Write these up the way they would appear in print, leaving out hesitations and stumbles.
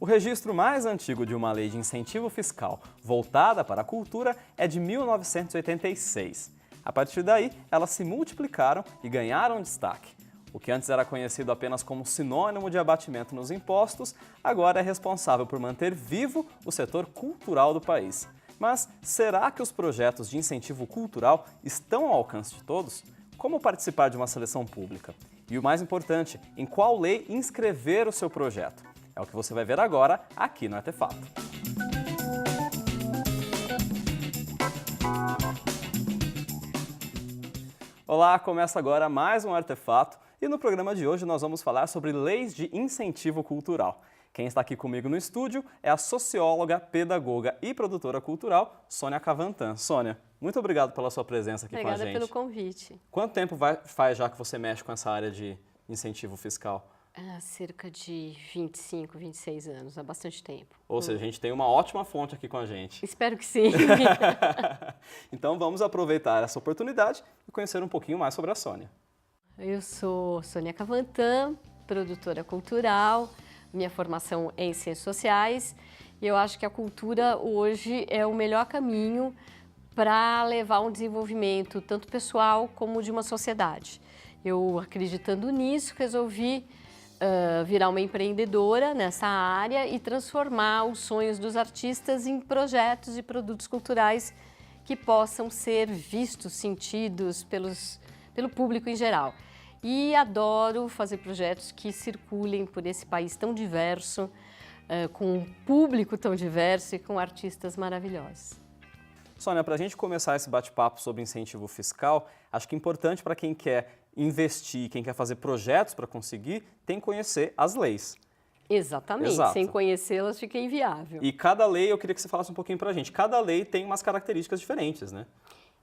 registro mais antigo de uma lei de incentivo fiscal voltada para a cultura é de 1986. A partir daí, elas se multiplicaram e ganharam destaque. O que antes era conhecido apenas como sinônimo de abatimento nos impostos, agora é responsável por manter vivo o setor cultural do país. Mas será que os projetos de incentivo cultural estão ao alcance de todos? Como participar de uma seleção pública? E o mais importante, em qual lei inscrever o seu projeto? É o que você vai ver agora aqui no Artefato. Olá, começa agora mais um Artefato e no programa de hoje nós vamos falar sobre leis de incentivo cultural. Quem está aqui comigo no estúdio é a socióloga, pedagoga e produtora cultural, Sônia Cavantan. Sônia, muito obrigado pela sua presença aqui com a gente. Obrigada pelo convite. Quanto tempo faz já que você mexe com essa área de incentivo fiscal? Há cerca de 25, 26 anos, há bastante tempo. Ou seja, a gente tem uma ótima fonte aqui com a gente. Espero que sim. Então vamos aproveitar essa oportunidade e conhecer um pouquinho mais sobre a Sônia. Eu sou Sônia Cavantan, produtora cultural, minha formação é em Ciências Sociais e eu acho que a cultura hoje é o melhor caminho para levar um desenvolvimento tanto pessoal como de uma sociedade. Eu, acreditando nisso, resolvi virar uma empreendedora nessa área e transformar os sonhos dos artistas em projetos e produtos culturais que possam ser vistos, sentidos pelo público em geral. E adoro fazer projetos que circulem por esse país tão diverso, com um público tão diverso e com artistas maravilhosos. Sônia, para a gente começar esse bate-papo sobre incentivo fiscal, acho que é importante para quem quer investir, quem quer fazer projetos para conseguir, tem que conhecer as leis. Exatamente, Exato. Sem conhecê-las fica inviável. E cada lei, eu queria que você falasse um pouquinho para a gente, cada lei tem umas características diferentes, né?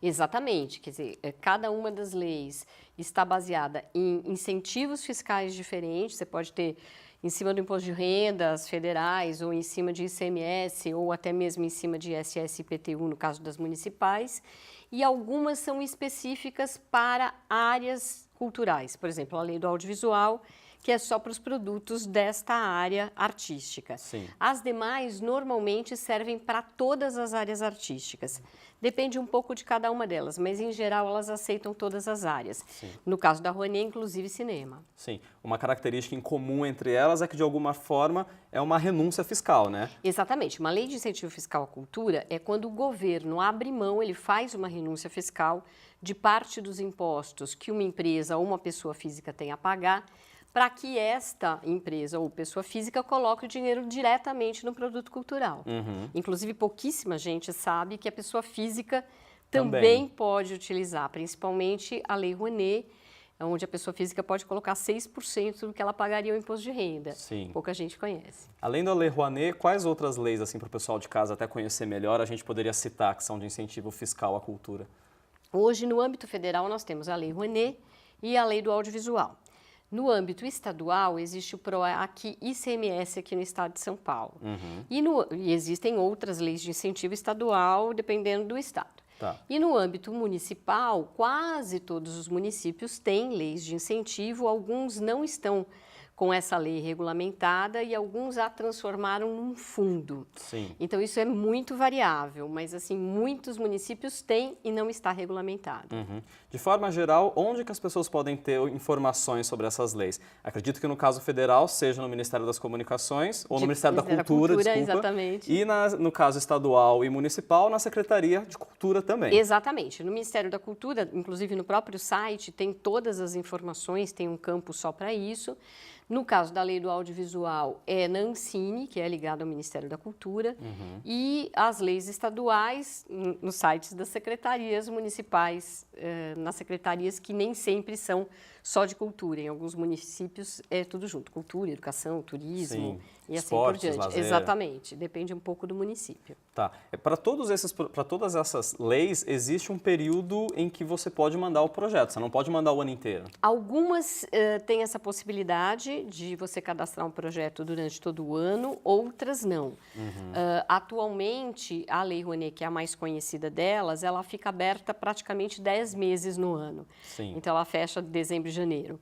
Exatamente, quer dizer, cada uma das leis está baseada em incentivos fiscais diferentes, você pode ter em cima do imposto de rendas federais, ou em cima de ICMS, ou até mesmo em cima de ISS e IPTU, no caso das municipais, e algumas são específicas para áreas culturais, por exemplo, a lei do audiovisual, que é só para os produtos desta área artística. Sim. As demais, normalmente, servem para todas as áreas artísticas. Depende um pouco de cada uma delas, mas, em geral, elas aceitam todas as áreas. Sim. No caso da Rouanet, inclusive cinema. Sim. Uma característica em comum entre elas é que, de alguma forma, é uma renúncia fiscal, né? Exatamente. Uma lei de incentivo fiscal à cultura é quando o governo abre mão, ele faz uma renúncia fiscal de parte dos impostos que uma empresa ou uma pessoa física tem a pagar, para que esta empresa ou pessoa física coloque o dinheiro diretamente no produto cultural. Uhum. Inclusive, pouquíssima gente sabe que a pessoa física também pode utilizar, principalmente a Lei Rouanet, onde a pessoa física pode colocar 6% do que ela pagaria o imposto de renda. Sim. Pouca gente conhece. Além da Lei Rouanet, quais outras leis, assim, para o pessoal de casa até conhecer melhor, a gente poderia citar que são de incentivo fiscal à cultura? Hoje, no âmbito federal, nós temos a Lei Rouanet e a Lei do Audiovisual. No âmbito estadual, existe o PROAC ICMS aqui no estado de São Paulo. Uhum. E existem outras leis de incentivo estadual, dependendo do estado. Tá. E no âmbito municipal, quase todos os municípios têm leis de incentivo, alguns não estão com essa lei regulamentada e alguns a transformaram num fundo. Sim. Então, isso é muito variável, mas, assim, muitos municípios têm e não está regulamentado. Uhum. De forma geral, onde que as pessoas podem ter informações sobre essas leis? Acredito que no caso federal seja no Ministério das Comunicações ou no Ministério da Cultura, desculpa. Exatamente. E no caso estadual e municipal, na Secretaria de Cultura também. Exatamente. No Ministério da Cultura, inclusive no próprio site, tem todas as informações, tem um campo só para isso. No caso da Lei do Audiovisual, é na Ancine, que é ligada ao Ministério da Cultura, e as leis estaduais nos sites das secretarias municipais, nas secretarias que nem sempre são só de cultura. Em alguns municípios é tudo junto, cultura, educação, turismo. Sim. E assim Esportes, por diante. lazer. Exatamente, depende um pouco do município. Tá. Para todas essas leis, existe um período em que você pode mandar o projeto, você não pode mandar o ano inteiro. Algumas têm essa possibilidade de você cadastrar um projeto durante todo o ano, outras não. Atualmente, a Lei Rouanet, que é a mais conhecida delas, ela fica aberta praticamente 10 meses no ano. Sim. Então, ela fecha de dezembro e janeiro.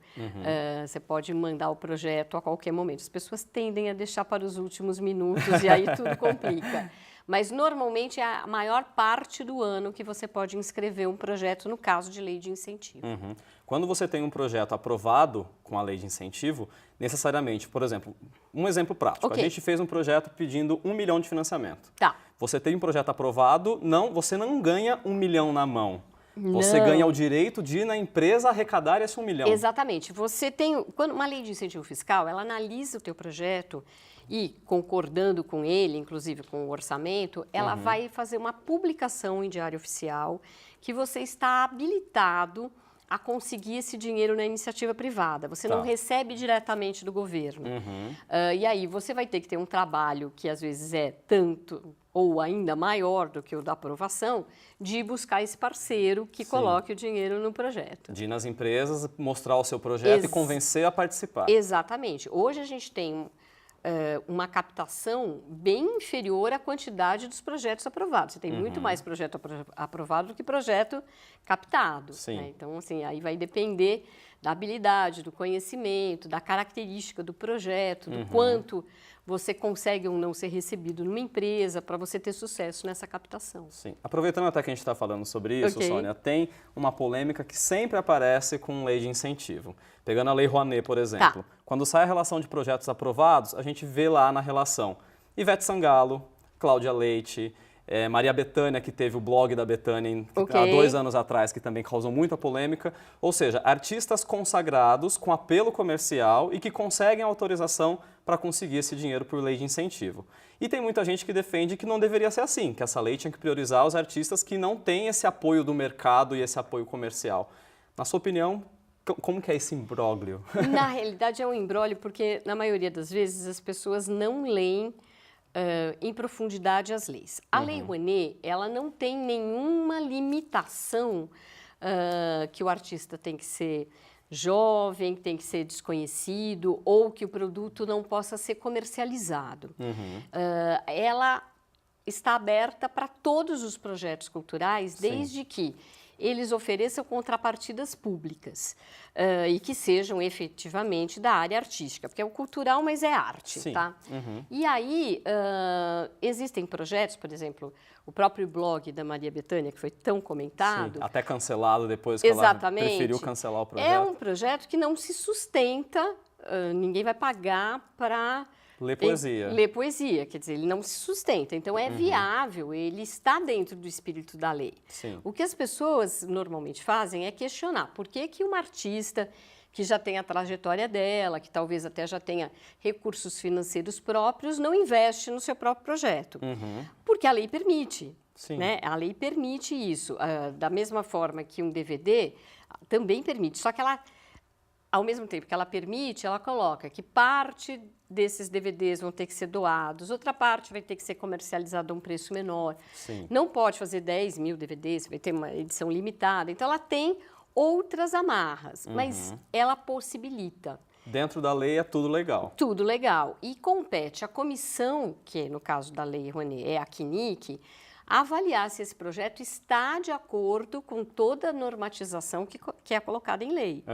Você pode mandar o projeto a qualquer momento. As pessoas tendem a deixar para os últimos minutos e aí tudo complica. Mas, normalmente, é a maior parte do ano que você pode inscrever um projeto, no caso de lei de incentivo. Quando você tem um projeto aprovado com a lei de incentivo, necessariamente, por exemplo, um exemplo prático. Ok. A gente fez um projeto pedindo 1 milhão de financiamento. Tá. Você tem um projeto aprovado, você não ganha 1 milhão na mão. Você Não. ganha o direito de ir na empresa arrecadar esse 1 milhão. Exatamente. Você tem, quando uma lei de incentivo fiscal, ela analisa o teu projeto e, concordando com ele, inclusive com o orçamento, ela vai fazer uma publicação em Diário Oficial que você está habilitado a conseguir esse dinheiro na iniciativa privada. Você não recebe diretamente do governo. E aí você vai ter que ter um trabalho que às vezes é tanto ou ainda maior do que o da aprovação, de buscar esse parceiro que coloque o dinheiro no projeto. De ir nas empresas, mostrar o seu projeto e convencer a participar. Exatamente. Hoje a gente tem uma captação bem inferior à quantidade dos projetos aprovados. Você tem muito mais projeto aprovado do que projeto captado. Sim. Né? Então, assim, aí vai depender da habilidade, do conhecimento, da característica do projeto, do quanto você consegue ou não ser recebido numa empresa para você ter sucesso nessa captação. Sim. Aproveitando até que a gente está falando sobre isso, Ok. Sônia, tem uma polêmica que sempre aparece com lei de incentivo. Pegando a Lei Rouanet, por exemplo. Quando sai a relação de projetos aprovados, a gente vê lá na relação Ivete Sangalo, Cláudia Leite, Maria Bethânia, que teve o blog da Bethânia há 2 anos atrás, que também causou muita polêmica. Ou seja, artistas consagrados com apelo comercial e que conseguem autorização para conseguir esse dinheiro por lei de incentivo. E tem muita gente que defende que não deveria ser assim, que essa lei tinha que priorizar os artistas que não têm esse apoio do mercado e esse apoio comercial. Na sua opinião, como que é esse imbróglio? Na realidade é um imbróglio porque, na maioria das vezes, as pessoas não leem em profundidade as leis. A Lei Rouanet, ela não tem nenhuma limitação que o artista tem que ser jovem, que tem que ser desconhecido ou que o produto não possa ser comercializado. Ela está aberta para todos os projetos culturais, desde que eles ofereçam contrapartidas públicas e que sejam efetivamente da área artística, porque é o cultural, mas é arte, tá? E aí, existem projetos, por exemplo, o próprio blog da Maria Bethânia, que foi tão comentado. Até cancelado depois que ela preferiu cancelar o projeto. É um projeto que não se sustenta, ninguém vai pagar para ler poesia. Ler poesia, quer dizer, ele não se sustenta. Então, é viável, ele está dentro do espírito da lei. Sim. O que as pessoas normalmente fazem é questionar por que que uma artista que já tem a trajetória dela, que talvez até já tenha recursos financeiros próprios, não investe no seu próprio projeto. Porque a lei permite. Sim. Né? A lei permite isso. Da mesma forma que um DVD também permite, só que ela, ao mesmo tempo que ela permite, ela coloca que parte desses DVDs vão ter que ser doados, outra parte vai ter que ser comercializada a um preço menor. Sim. Não pode fazer 10 mil DVDs, vai ter uma edição limitada. Então, ela tem outras amarras, mas ela possibilita. Dentro da lei é tudo legal. Tudo legal. E compete à comissão, que no caso da Lei Rouanet é a CNIC, avaliar se esse projeto está de acordo com toda a normatização que é colocada em lei.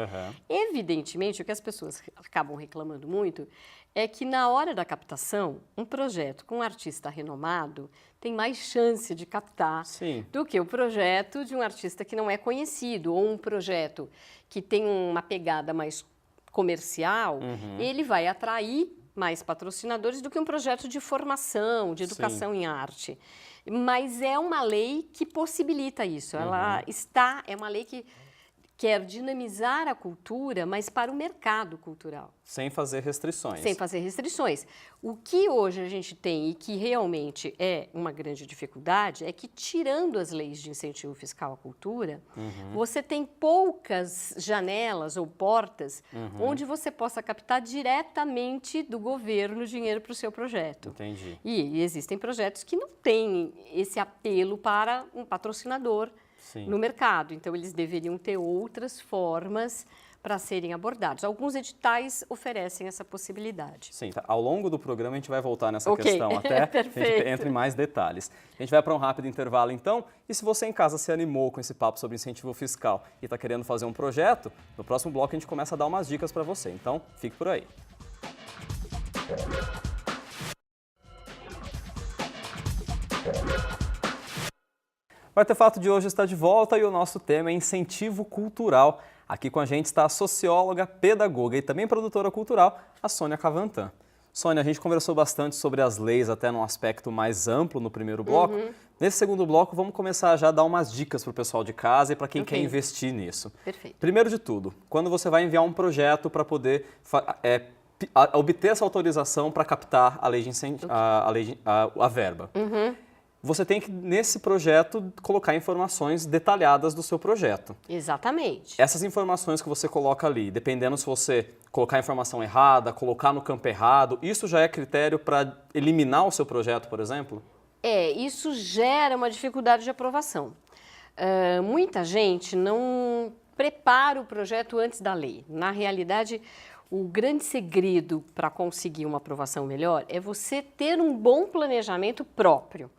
Evidentemente, o que as pessoas acabam reclamando muito é que na hora da captação, um projeto com um artista renomado tem mais chance de captar do que o projeto de um artista que não é conhecido, ou um projeto que tem uma pegada mais comercial, ele vai atrair mais patrocinadores do que um projeto de formação, de educação em arte. Mas é uma lei que possibilita isso. Ela é uma lei que quer dinamizar a cultura, mas para o mercado cultural. Sem fazer restrições. Sem fazer restrições. O que hoje a gente tem e que realmente é uma grande dificuldade é que, tirando as leis de incentivo fiscal à cultura, você tem poucas janelas ou portas onde você possa captar diretamente do governo dinheiro para o seu projeto. Entendi. E existem projetos que não têm esse apelo para um patrocinador no mercado. Então, eles deveriam ter outras formas para serem abordados. Alguns editais oferecem essa possibilidade. Sim, tá. Ao longo do programa a gente vai voltar nessa questão até Perfeito. a gente entra em mais detalhes. A gente vai para um rápido intervalo então, e se você em casa se animou com esse papo sobre incentivo fiscal e está querendo fazer um projeto, no próximo bloco a gente começa a dar umas dicas para você. Então, fique por aí. O Artefato de hoje está de volta e o nosso tema é incentivo cultural. Aqui com a gente está a socióloga, pedagoga e também produtora cultural, a Sônia Cavantan. Sônia, a gente conversou bastante sobre as leis até num aspecto mais amplo no primeiro bloco. Nesse segundo bloco, vamos começar já a dar umas dicas para o pessoal de casa e para quem quer investir nisso. Perfeito. Primeiro de tudo, quando você vai enviar um projeto para poder obter essa autorização para captar a lei de a verba. Você tem que, nesse projeto, colocar informações detalhadas do seu projeto. Exatamente. Essas informações que você coloca ali, dependendo se você colocar a informação errada, colocar no campo errado, isso já é critério para eliminar o seu projeto, por exemplo? Isso gera uma dificuldade de aprovação. Muita gente não prepara o projeto antes da lei. Na realidade, o grande segredo para conseguir uma aprovação melhor é você ter um bom planejamento próprio.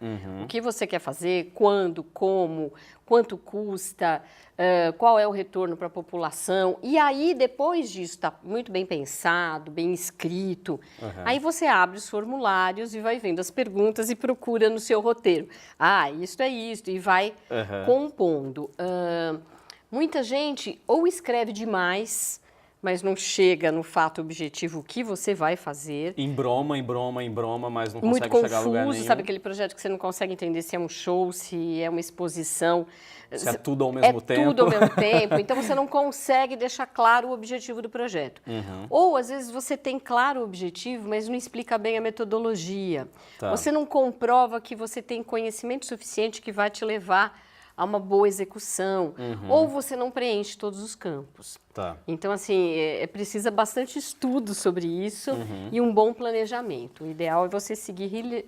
O que você quer fazer, quando, como, quanto custa, qual é o retorno para a população. E aí, depois disso, está muito bem pensado, bem escrito, aí você abre os formulários e vai vendo as perguntas e procura no seu roteiro. Isto é isto, e vai compondo. Muita gente ou escreve demais, mas não chega no fato objetivo que você vai fazer. Embroma, mas não muito consegue chegar a lugar nenhum. Confuso, sabe aquele projeto que você não consegue entender se é um show, se é uma exposição. Se é tudo ao mesmo tempo. É tudo ao mesmo tempo, então você não consegue deixar claro o objetivo do projeto. Ou, às vezes, você tem claro o objetivo, mas não explica bem a metodologia. Você não comprova que você tem conhecimento suficiente que vai te levar a uma boa execução, ou você não preenche todos os campos. Então, assim, precisa bastante estudo sobre isso e um bom planejamento. O ideal é você seguir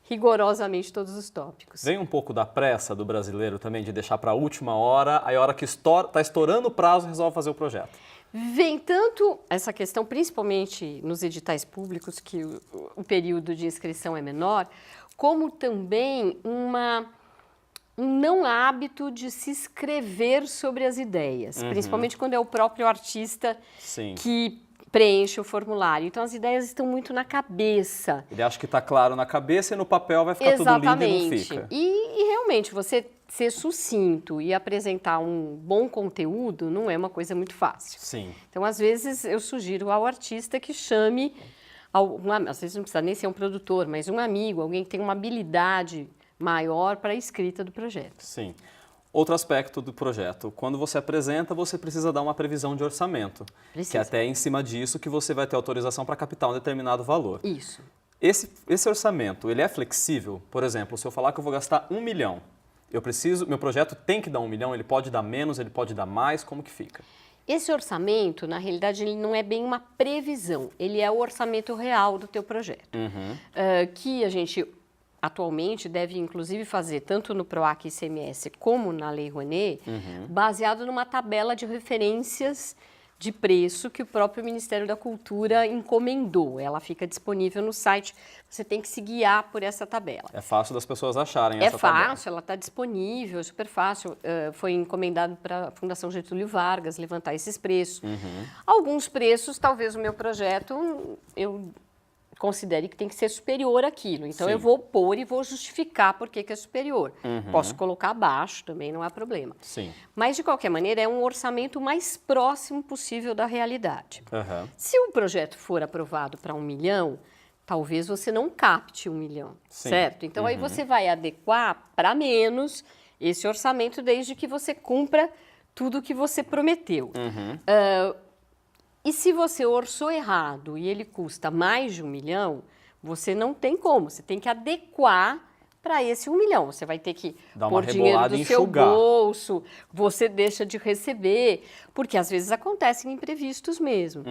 rigorosamente todos os tópicos. Vem um pouco da pressa do brasileiro também, de deixar para a última hora, aí a hora que está estourando o prazo, resolve fazer o projeto. Vem tanto essa questão, principalmente nos editais públicos, que o período de inscrição é menor, como também um não hábito de se escrever sobre as ideias, principalmente quando é o próprio artista que preenche o formulário. Então, as ideias estão muito na cabeça. Ele acha que está claro na cabeça e no papel vai ficar tudo lindo e não fica. E realmente, você ser sucinto e apresentar um bom conteúdo não é uma coisa muito fácil. Então, às vezes, eu sugiro ao artista que chame, às vezes não precisa nem ser um produtor, mas um amigo, alguém que tem uma habilidade maior para a escrita do projeto. Outro aspecto do projeto, quando você apresenta, você precisa dar uma previsão de orçamento, que é até em cima disso que você vai ter autorização para captar um determinado valor. Isso. Esse orçamento, ele é flexível? Por exemplo, se eu falar que eu vou gastar 1 milhão, meu projeto tem que dar 1 milhão, ele pode dar menos, ele pode dar mais, como que fica? Esse orçamento, na realidade, ele não é bem uma previsão, ele é o orçamento real do teu projeto, que a gente atualmente deve, inclusive, fazer tanto no PROAC ICMS como na Lei Rouanet, baseado numa tabela de referências de preço que o próprio Ministério da Cultura encomendou. Ela fica disponível no site, você tem que se guiar por essa tabela. É fácil das pessoas acharem essa tabela. É fácil, ela está disponível, é super fácil. Foi encomendado para a Fundação Getúlio Vargas levantar esses preços. Alguns preços, talvez o meu projeto, eu considere que tem que ser superior àquilo. Então, eu vou pôr e vou justificar por que é superior. Posso colocar abaixo, também não há problema. Mas, de qualquer maneira, é um orçamento mais próximo possível da realidade. Se o projeto for aprovado para 1 milhão, talvez você não capte 1 milhão, certo? Então, aí você vai adequar para menos esse orçamento, desde que você cumpra tudo que você prometeu. E se você orçou errado e ele custa mais de 1 milhão, você não tem como, você tem que adequar para esse 1 milhão. Você vai ter que pôr dinheiro do seu bolso, você deixa de receber, porque às vezes acontecem imprevistos mesmo.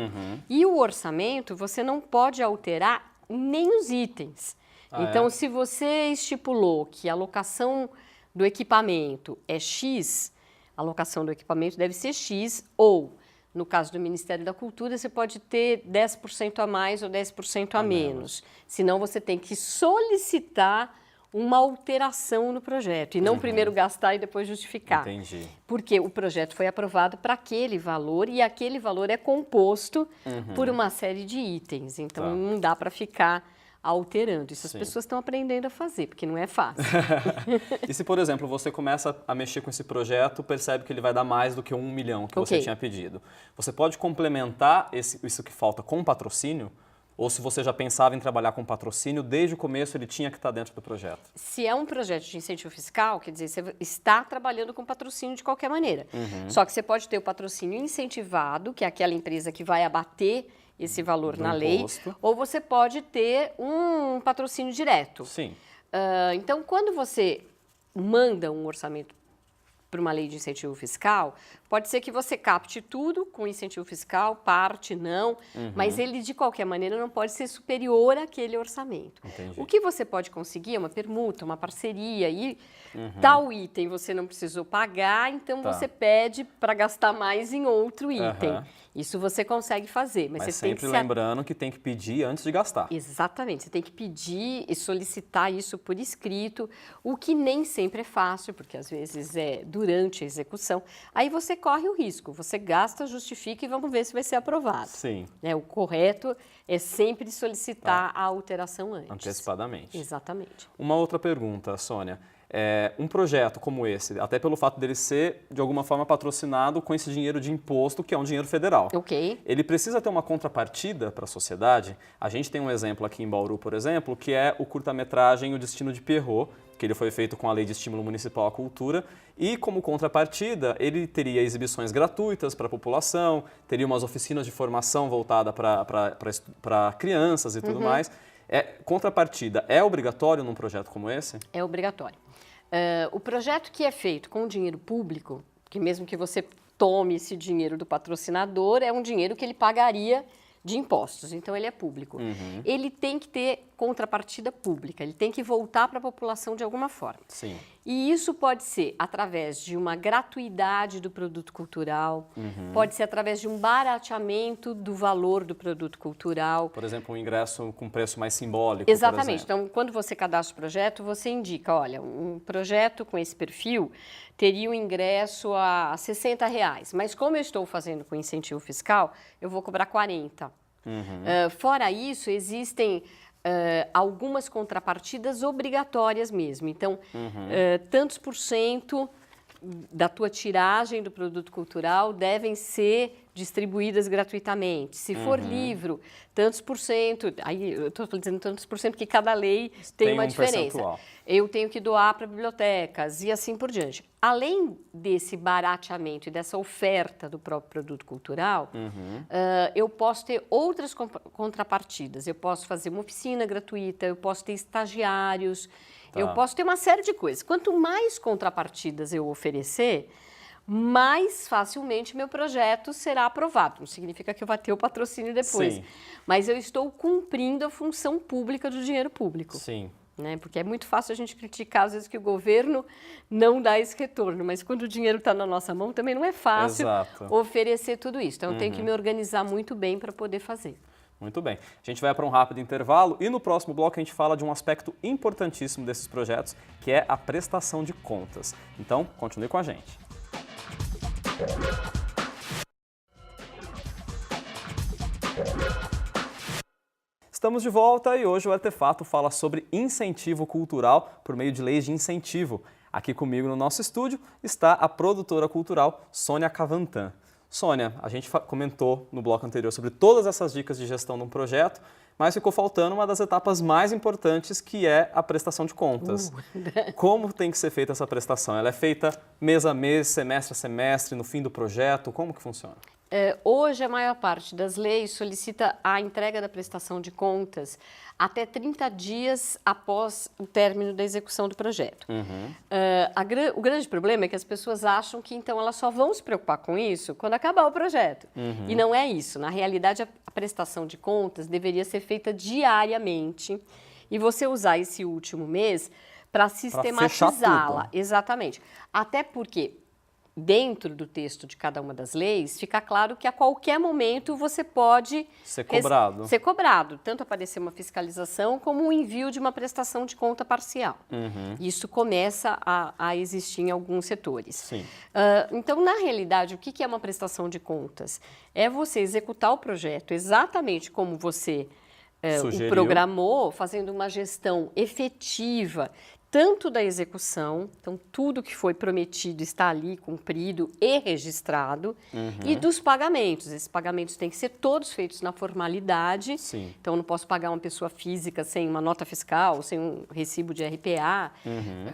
E o orçamento, você não pode alterar nem os itens. Então, se você estipulou que a alocação do equipamento é X, a alocação do equipamento deve ser X, ou, no caso do Ministério da Cultura, você pode ter 10% a mais ou 10% a menos. Senão, você tem que solicitar uma alteração no projeto e não primeiro gastar e depois justificar. Entendi. Porque o projeto foi aprovado para aquele valor e aquele valor é composto por uma série de itens. Então, não dá para ficar alterando. Isso as pessoas estão aprendendo a fazer, porque não é fácil. E se, por exemplo, você começa a mexer com esse projeto, percebe que ele vai dar mais do que 1 milhão que você tinha pedido. Você pode complementar isso que falta com patrocínio? Ou se você já pensava em trabalhar com patrocínio, desde o começo ele tinha que estar dentro do projeto? Se é um projeto de incentivo fiscal, quer dizer, você está trabalhando com patrocínio de qualquer maneira. Só que você pode ter o patrocínio incentivado, que é aquela empresa que vai abater esse valor na lei, ou você pode ter um patrocínio direto. Sim. Então, quando você manda um orçamento para uma lei de incentivo fiscal, pode ser que você capte tudo com incentivo fiscal, parte não, mas ele, de qualquer maneira, não pode ser superior àquele orçamento. Entendi. O que você pode conseguir é uma permuta, uma parceria, e tal item você não precisou pagar, então você pede para gastar mais em outro item. Isso você consegue fazer, mas você sempre tem que lembrando que tem que pedir antes de gastar. Exatamente, você tem que pedir e solicitar isso por escrito, o que nem sempre é fácil, porque às vezes é durante a execução. Aí você corre o risco, você gasta, justifica e vamos ver se vai ser aprovado. Sim. O correto é sempre solicitar a alteração antes. Antecipadamente. Exatamente. Uma outra pergunta, Sônia. Um projeto como esse, até pelo fato dele ser, de alguma forma, patrocinado com esse dinheiro de imposto, que é um dinheiro federal. Ele precisa ter uma contrapartida para a sociedade? A gente tem um exemplo aqui em Bauru, por exemplo, que é o curta-metragem O Destino de Pierrot, que ele foi feito com a Lei de Estímulo Municipal à Cultura, e como contrapartida, ele teria exibições gratuitas para a população, teria umas oficinas de formação voltada para crianças e tudo mais. Contrapartida é obrigatório num projeto como esse? É obrigatório. O projeto que é feito com dinheiro público, que mesmo que você tome esse dinheiro do patrocinador, é um dinheiro que ele pagaria de impostos, então ele é público. Ele tem que ter contrapartida pública, ele tem que voltar para a população de alguma forma. Sim. E isso pode ser através de uma gratuidade do produto cultural, pode ser através de um barateamento do valor do produto cultural. Por exemplo, um ingresso com preço mais simbólico, Exatamente. Então, quando você cadastra o projeto, você indica, olha, um projeto com esse perfil teria um ingresso a R$60, mas como eu estou fazendo com incentivo fiscal, eu vou cobrar 40. Fora isso, existem algumas contrapartidas obrigatórias mesmo. Então, tantos por cento da tua tiragem do produto cultural devem ser distribuídas gratuitamente. Se for livro, tantos por cento, aí eu estou dizendo tantos por cento porque cada lei tem uma diferença. Percentual. Eu tenho que doar para bibliotecas e assim por diante. Além desse barateamento e dessa oferta do próprio produto cultural, eu posso ter outras contrapartidas. Eu posso fazer uma oficina gratuita, eu posso ter estagiários, eu posso ter uma série de coisas. Quanto mais contrapartidas eu oferecer, mais facilmente meu projeto será aprovado. Não significa que eu vou ter o patrocínio depois, Sim. mas eu estou cumprindo a função pública do dinheiro público. Sim. Porque é muito fácil a gente criticar, às vezes, que o governo não dá esse retorno, mas quando o dinheiro está na nossa mão, também não é fácil oferecer tudo isso. Então, eu tenho que me organizar muito bem para poder fazer. Muito bem. A gente vai para um rápido intervalo e no próximo bloco a gente fala de um aspecto importantíssimo desses projetos, que é a prestação de contas. Então, continue com a gente. Estamos de volta e hoje o Artefato fala sobre incentivo cultural por meio de leis de incentivo. Aqui comigo no nosso estúdio está a produtora cultural Sônia Cavantan. Sônia, a gente comentou no bloco anterior sobre todas essas dicas de gestão de um projeto, mas ficou faltando uma das etapas mais importantes, que é a prestação de contas. Como tem que ser feita essa prestação? Ela é feita mês a mês, semestre a semestre, no fim do projeto? Como que funciona? Hoje, a maior parte das leis solicita a entrega da prestação de contas até 30 dias após o término da execução do projeto. O grande problema é que as pessoas acham que, então, elas só vão se preocupar com isso quando acabar o projeto. E não é isso. Na realidade, a prestação de contas deveria ser feita diariamente e você usar esse último mês para sistematizá-la. Exatamente. Até porque, dentro do texto de cada uma das leis, fica claro que a qualquer momento você pode ser cobrado. Tanto aparecer uma fiscalização como o envio de uma prestação de conta parcial. Isso começa a existir em alguns setores. Então, na realidade, o que é uma prestação de contas? É você executar o projeto exatamente como você o programou, fazendo uma gestão efetiva, tanto da execução, então tudo que foi prometido está ali cumprido e registrado, e dos pagamentos. Esses pagamentos têm que ser todos feitos na formalidade, então eu não posso pagar uma pessoa física sem uma nota fiscal, sem um recibo de RPA,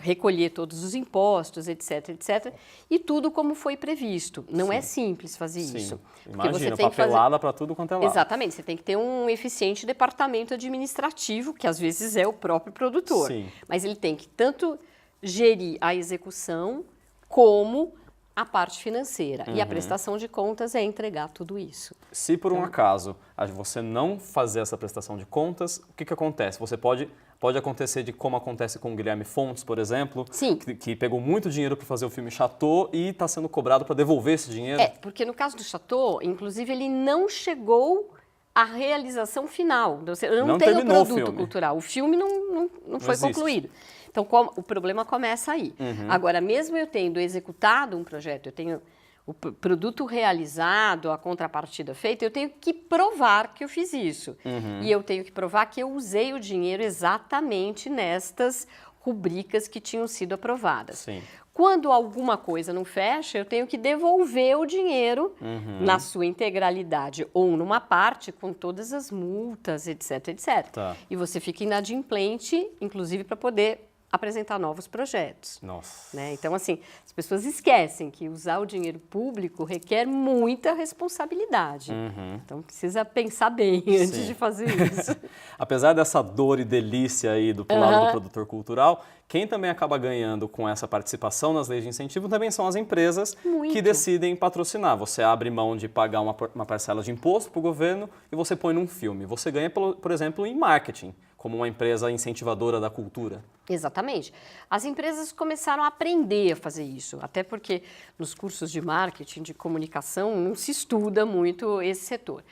recolher todos os impostos, etc, etc, e tudo como foi previsto. Não é simples fazer isso. Imagina, você tem papelada para tudo quanto é lado. Exatamente, você tem que ter um eficiente departamento administrativo, que às vezes é o próprio produtor, mas ele tem que tanto gerir a execução como a parte financeira. E a prestação de contas é entregar tudo isso. Se por um acaso você não fazer essa prestação de contas, o que acontece? Você pode acontecer de como acontece com o Guilherme Fontes, por exemplo, que pegou muito dinheiro para fazer o filme Chateau e está sendo cobrado para devolver esse dinheiro? Porque no caso do Chateau, inclusive, ele não chegou à realização final. Não tem o produto cultural. O filme não foi concluído. Então, o problema começa aí. Agora, mesmo eu tendo executado um projeto, eu tenho o produto realizado, a contrapartida feita, eu tenho que provar que eu fiz isso. E eu tenho que provar que eu usei o dinheiro exatamente nestas rubricas que tinham sido aprovadas. Quando alguma coisa não fecha, eu tenho que devolver o dinheiro na sua integralidade ou numa parte com todas as multas, etc, etc. E você fica inadimplente, inclusive, para poder apresentar novos projetos. Então, assim, as pessoas esquecem que usar o dinheiro público requer muita responsabilidade. Então, precisa pensar bem antes de fazer isso. Apesar dessa dor e delícia aí do lado do produtor cultural, quem também acaba ganhando com essa participação nas leis de incentivo também são as empresas que decidem patrocinar. Você abre mão de pagar uma parcela de imposto para o governo e você põe num filme. Você ganha, por exemplo, em marketing, como uma empresa incentivadora da cultura. Exatamente. As empresas começaram a aprender a fazer isso, até porque nos cursos de marketing, de comunicação, não se estuda muito esse setor.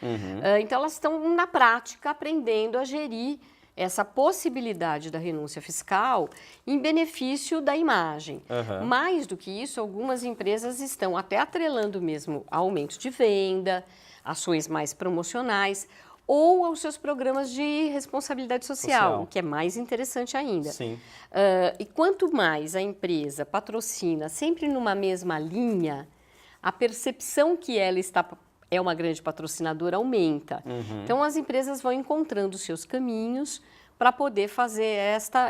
Então, elas estão, na prática, aprendendo a gerir essa possibilidade da renúncia fiscal em benefício da imagem. Mais do que isso, algumas empresas estão até atrelando mesmo aumento de venda, ações mais promocionais, ou aos seus programas de responsabilidade social, o que é mais interessante ainda. E quanto mais a empresa patrocina sempre numa mesma linha, a percepção que ela é uma grande patrocinadora aumenta. Então, as empresas vão encontrando os seus caminhos para poder fazer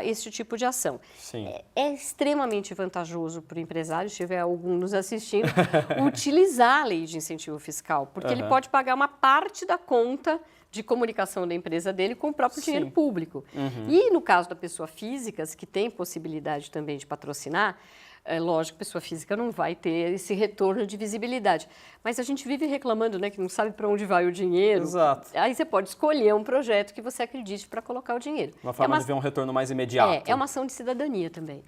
este tipo de ação. É extremamente vantajoso para o empresário, se tiver algum nos assistindo, utilizar a lei de incentivo fiscal, porque ele pode pagar uma parte da conta de comunicação da empresa dele com o próprio dinheiro público. E no caso da pessoa física, que tem possibilidade também de patrocinar, é lógico que a pessoa física não vai ter esse retorno de visibilidade. Mas a gente vive reclamando, né, que não sabe para onde vai o dinheiro. Aí você pode escolher um projeto que você acredite para colocar o dinheiro. Uma forma de ver um retorno mais imediato. É uma ação de cidadania também.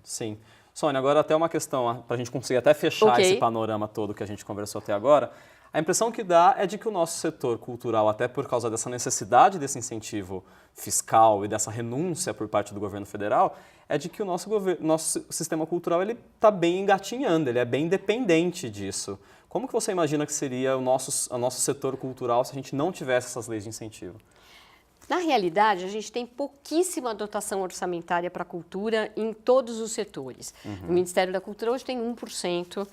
Sônia, agora até uma questão, para a gente conseguir até fechar esse panorama todo que a gente conversou até agora. A impressão que dá é de que o nosso setor cultural, até por causa dessa necessidade desse incentivo fiscal e dessa renúncia por parte do governo federal, é de que o nosso sistema cultural está bem engatinhando, ele é bem dependente disso. Como que você imagina que seria o nosso setor cultural se a gente não tivesse essas leis de incentivo? Na realidade, a gente tem pouquíssima dotação orçamentária para a cultura em todos os setores. O Ministério da Cultura hoje tem 1%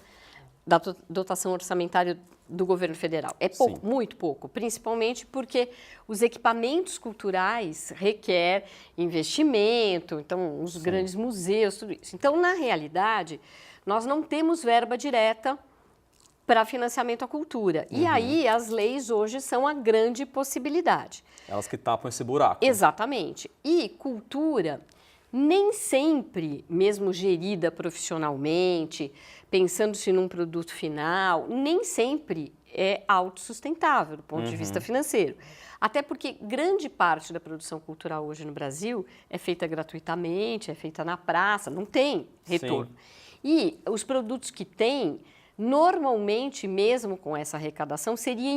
da dotação orçamentária do governo federal. É pouco, Sim. muito pouco, principalmente porque os equipamentos culturais requer investimento, então os grandes museus, tudo isso. Então, na realidade, nós não temos verba direta para financiamento à cultura. E aí as leis hoje são a grande possibilidade. Elas que tapam esse buraco. Exatamente. E cultura, nem sempre, mesmo gerida profissionalmente, pensando-se num produto final, nem sempre é autossustentável do ponto de vista financeiro. Até porque grande parte da produção cultural hoje no Brasil é feita gratuitamente, é feita na praça, não tem retorno. E os produtos que tem, normalmente, mesmo com essa arrecadação, seria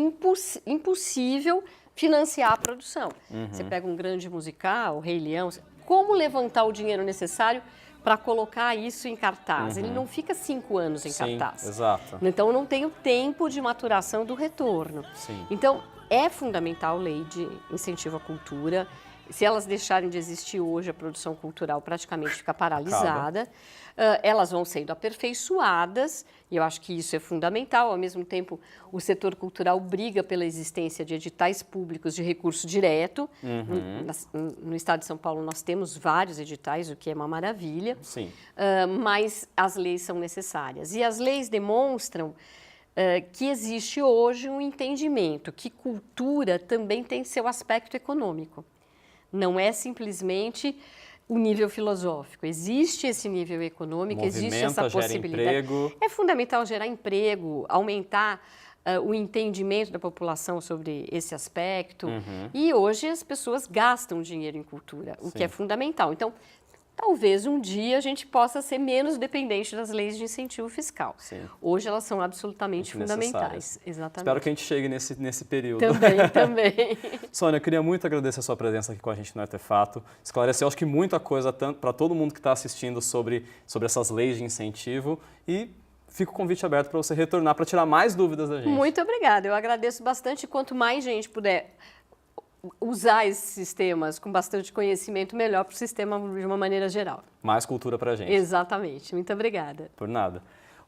impossível financiar a produção. Você pega um grande musical, o Rei Leão, como levantar o dinheiro necessário para colocar isso em cartaz? Ele não fica 5 anos em cartaz. Exato. Então, eu não tenho tempo de maturação do retorno. Sim. Então, é fundamental a lei de incentivo à cultura. Se elas deixarem de existir hoje, a produção cultural praticamente fica paralisada. Elas vão sendo aperfeiçoadas, e eu acho que isso é fundamental. Ao mesmo tempo, o setor cultural briga pela existência de editais públicos de recurso direto. No estado de São Paulo, nós temos vários editais, o que é uma maravilha. Sim. Mas as leis são necessárias. E as leis demonstram que existe hoje um entendimento que cultura também tem seu aspecto econômico. Não é simplesmente o nível filosófico. Existe esse nível econômico, existe essa possibilidade. Emprego. É fundamental gerar emprego, aumentar o entendimento da população sobre esse aspecto. E hoje as pessoas gastam dinheiro em cultura, o que é fundamental. Então, talvez um dia a gente possa ser menos dependente das leis de incentivo fiscal. Sim. Hoje elas são absolutamente Muito fundamentais. necessárias. Exatamente. Espero que a gente chegue nesse período. Também. Sônia, eu queria muito agradecer a sua presença aqui com a gente no Artefato. Esclareceu, acho que muita coisa para todo mundo que está assistindo sobre essas leis de incentivo e fica o convite aberto para você retornar para tirar mais dúvidas da gente. Muito obrigada. Eu agradeço bastante. Quanto mais gente puder usar esses sistemas com bastante conhecimento, melhor para o sistema de uma maneira geral. Mais cultura para a gente. Exatamente. Muito obrigada. Por nada.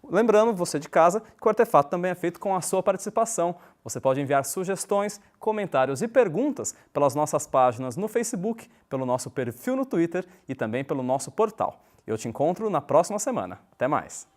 Lembrando, você de casa, que o Artefato também é feito com a sua participação. Você pode enviar sugestões, comentários e perguntas pelas nossas páginas no Facebook, pelo nosso perfil no Twitter e também pelo nosso portal. Eu te encontro na próxima semana. Até mais!